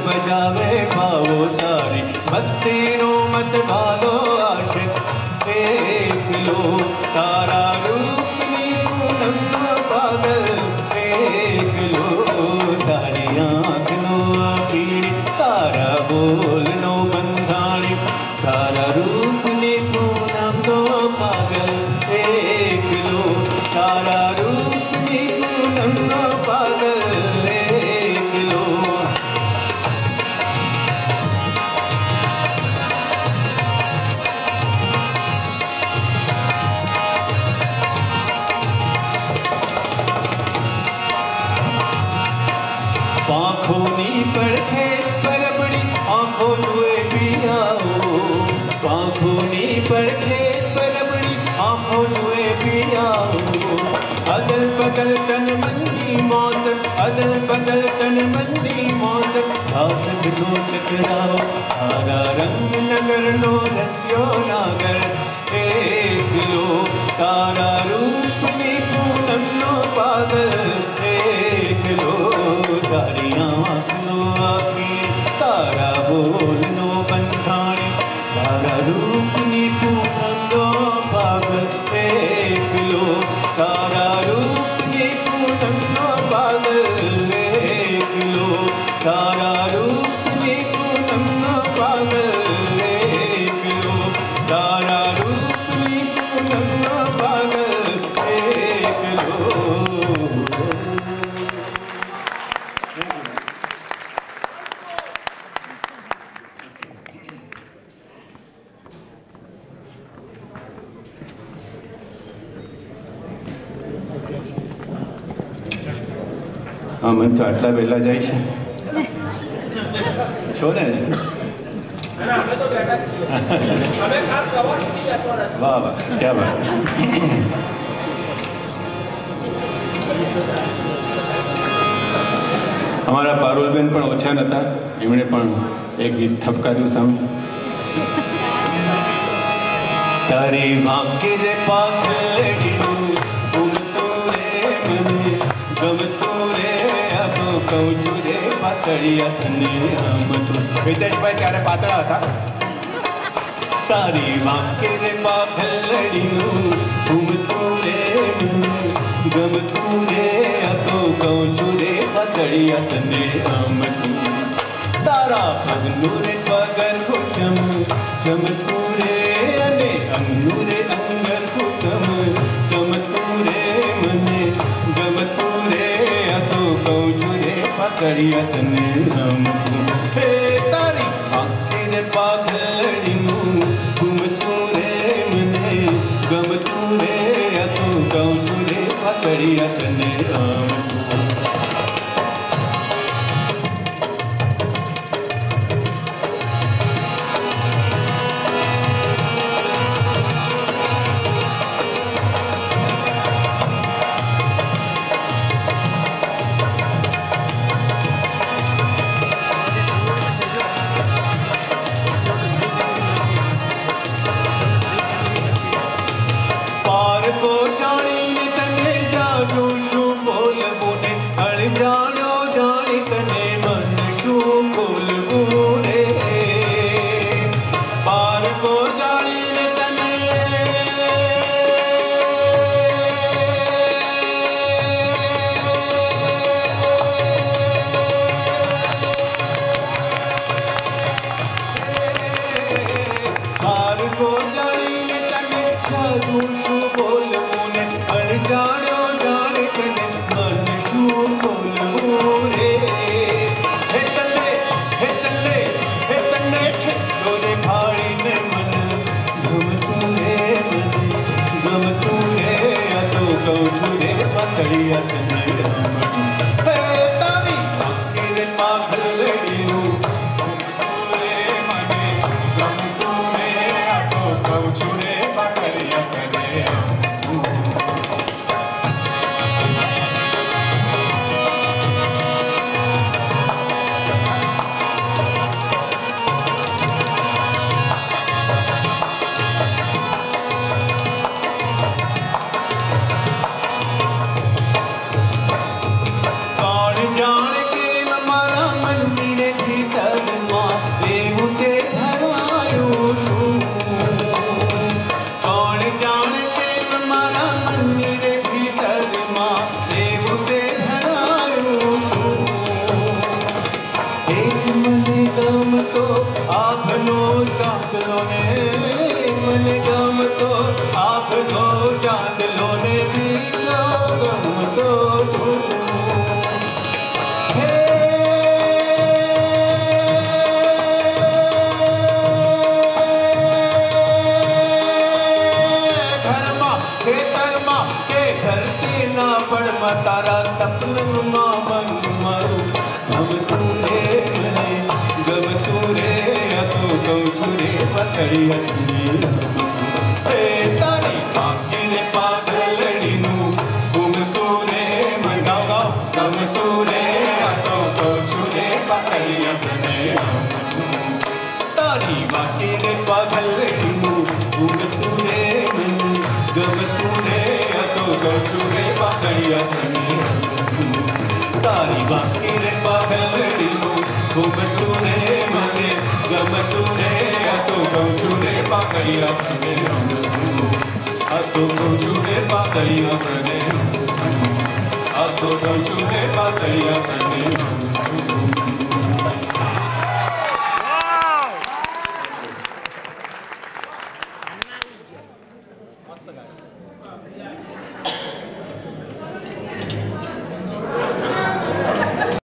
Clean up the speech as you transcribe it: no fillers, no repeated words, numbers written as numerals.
बजावे पावो सारी मस्ती नो मत वालो आशिक देख लो तारा रूप नी पूनम पागल देख लो तारी आँख नो आखीड़ी तारा बोल नो बंधाणी तारा रूप नी पूनम तो पागल देख लो तारा रूप नी पूनम तो पागल देख लो। आँखों नी पड़खे परबड़ी आँखों जुए पियाओ आँखों नी पड़खे परबड़ी आँखों जुए पियाओ अदल बदल तन मंदी मौसम अदल बदल तन मंदी मौसम साथ लो टकराओ तारा रंग नगर लो रस्यो नागर देख लो तारा रूप नी पूनम नो पागल देख लो तारी आँख नो आखी तारा बोल नो बंधाणी तारा रूप नी पूनम नो पागल देख लो तारा रूप नी पूनम नो पागल देख लो तारा रूप नी पूनम नो पागल देख लो तारा रूप नी पूनम नो पागल देख लो। मन तो आटला वेला जाय छे छो ने वाह वाह क्या बात। हमारा पारुलबेन पण ओछा नता एमणे पण एक गीत ठपकार्યું सामे तारी वांकी रे पागलड़ी फूलतो रे मने गमतो रे तो कहूं છું રે પાતળિયા તને આમતું હિતેશભાઈ ત્યારે પાતળા હતા તારી વાંકે રે પાગલડીનું ફૂમતું રે ગમતું રે તો કહું છું રે પાતળિયા તને આમતું તારા પગનું રે પગર ખોટમ ચમતું રે અને અંગનું રે અંગર ખોટમ ગમતું રે મને ગમતું રે તો કહું છું રે પાતળિયા તને આમતું હે તારી વાંકે રે પાગલડીનું ફૂમતું રે મને ગમતું રે તો કહું છું રે પાતળિયા તને આમતું। મનમાં મન મારું ગમતું રે મને ગમતું રે આ તો કહું છું રે પતળિયા તને તારી બાકી રે પાગલડીનું ઘૂમતું રે મને ગાવ ગાવ ગમતું રે આ તો કહું છું રે પતળિયા તને તારી બાકી રે પાગલડીનું ઘૂમતું રે મને ગમતું રે આ તો કહું છું રે પતળિયા તને તારી બાકી રે પાગલડીનું ઘૂમતું રે મને ગમતું રે આ તો કહું છું રે પાકડિયા તને આ તો કહું છું રે પાકડિયા તને આ તો કહું છું રે પાકડિયા તને